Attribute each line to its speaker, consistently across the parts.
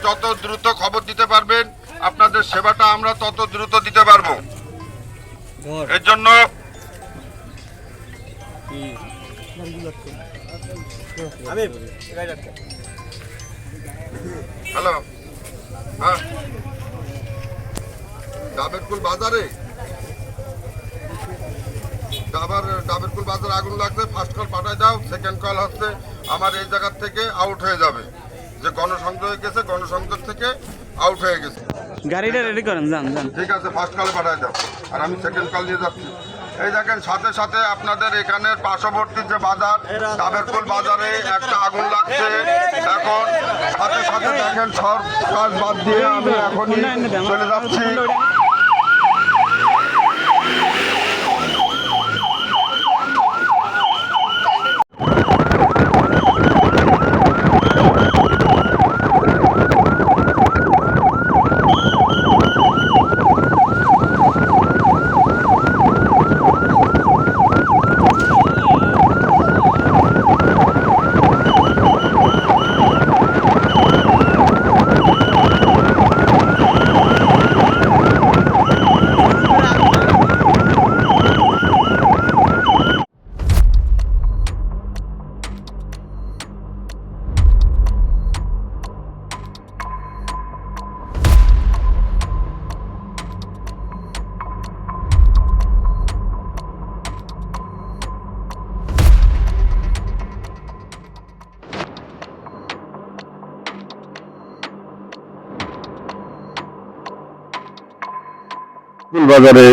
Speaker 1: যত দ্রুত খবর দিতে পারবেন আপনাদের সেবাটা আমরা তত দ্রুত দিতে পারবো। এর জন্য হ্যালো, হ্যাঁ, ডাবেরকুল বাজারে ডাবেরকুল বাজারে আগুন লাগছে। ফার্স্ট কল পাঠায় দাও, সেকেন্ড কল হচ্ছে আমার এই জায়গার থেকে আউট হয়ে যাবে, যে গণসংযোগ গেছে, গণসংযোগ থেকে আউট হয়ে গেছে।
Speaker 2: গাড়িটা রেডি করেন, যান যান।
Speaker 1: ঠিক আছে, ফার্স্ট কলে পাঠায় দাও আর আমি সেকেন্ড কল নিয়ে যাচ্ছি। এই দেখেন, সাথে সাথে আপনাদের এখানের পার্শ্ববর্তী যে বাজার ডাবেরকুল বাজারে একটা আগুন লাগছে। এখন সাথে সাথে দেখেন সব কাজ বাদ দিয়ে আমি এখনই চলে যাচ্ছি।
Speaker 3: বাজারে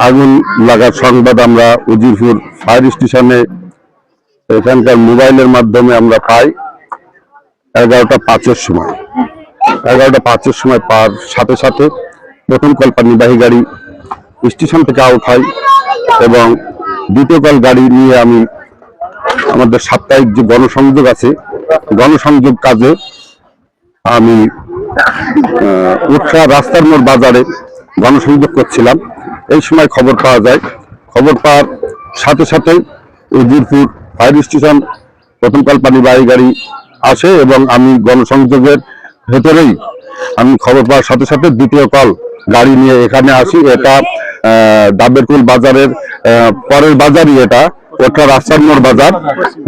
Speaker 3: আগুন লাগার সংবাদ আমরা উজিরপুর ফায়ার স্টেশনে এখানকার মোবাইলের মাধ্যমে আমরা পাই 11:05 সময়। 11:05 সময় পাওয়ার সাথে সাথে প্রথম কল নির্বাহী গাড়ি স্টেশন থেকে আউট হয় এবং দ্বিতীয় কল গাড়ি নিয়ে আমি আমাদের সাপ্তাহিক যে গণসংযোগ আছে, গণসংযোগ কাজে আমি উৎসাহ রাস্তার মোড় বাজারে গণসংযোগ করছিলাম। এই সময় খবর পাওয়া যায়। খবর পাওয়ার সাথে সাথেই উজিরপুর ফায়ার স্টেশন প্রথম কল নির্বাহী গাড়ি আসে এবং আমি গণসংযোগের ভেতরেই আমি খবর পাওয়ার সাথে সাথে দ্বিতীয় কল গাড়ি নিয়ে এখানে আসি। এটা ডাবেরকুল বাজারের পরের বাজারই, এটা ওটা রাস্তার মোড় বাজার,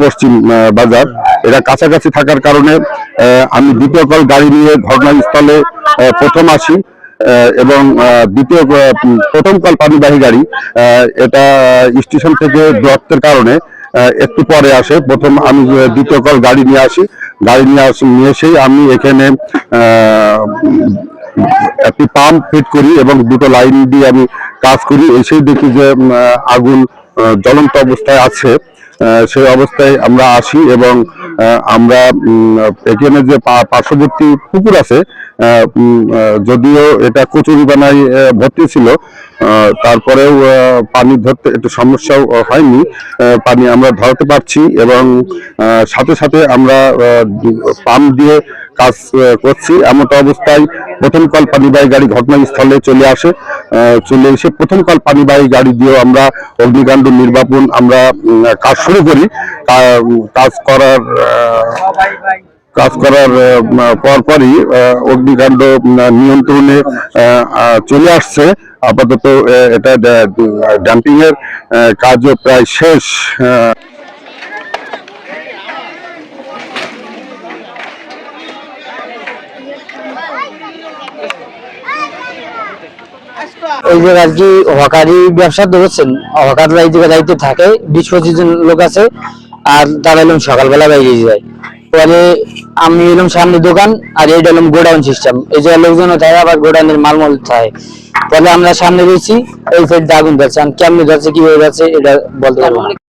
Speaker 3: পশ্চিম বাজার। এটা কাছাকাছি থাকার কারণে আমি দ্বিতীয় কল গাড়ি নিয়ে ঘটনাস্থলে প্রথম আসি এবং প্রথম কল পানিবাহী গাড়ি এটা স্টেশন থেকে দূরত্বের কারণে একটু পরে আসে। প্রথম আমি দ্বিতীয় কল গাড়ি নিয়ে আসি। গাড়ি নিয়ে এসেই আমি এখানে একটি পাম্প ফিট করি এবং দুটো লাইন দিয়ে আমি কাজ করি। এসেই দেখি যে আগুন জ্বলন্ত অবস্থায় আছে। সেই অবস্থায় আমরা আসি এবং আমরা এখানে যে পার্শ্ববর্তী পুকুর আছে, যদিও এটা কচুরিপানায় ভর্তি ছিল, তারপরেও পানি ধরতে একটু সমস্যাও হয়নি, পানি আমরা ধরতে পারছি এবং সাথে সাথে আমরা পাম্প দিয়ে কাজ করছি। এমত অবস্থায় প্রথম কল পানিবাহী গাড়ি ঘটনাস্থলে চলে আসে। চলে এসে প্রথম কল পানিবাহী গাড়ি দিয়েও আমরা অগ্নিকাণ্ড নির্বাপন আমরা কাজ শুরু করি। কাজ করার পরপরই অগ্নিকাণ্ড নিয়ন্ত্রণে চলে আসছে। আপাতত এটা ডাম্পিং এর কাজও প্রায় শেষ।
Speaker 4: ওই যে আর কি হকারি ব্যবসা ধরছেন, হকাররা এই জায়গায় দায়িত্বে থাকে, 20-25 জন লোক আছে, আর তারা এলাম সকালবেলা বাইরে যায়। পরে আমি এলাম সামনে দোকান, আর এইটা এলাম গোডাউন সিস্টেম, এই জায়গায় লোকজন থাকে, আবার গোডাউনের মালমল থাকে। পরে আমরা সামনে রয়েছি, এই সাইড আগুন ধরছে, কেমনি ধরছে, কিভাবে ধরছে এটা বলতে পারবো না।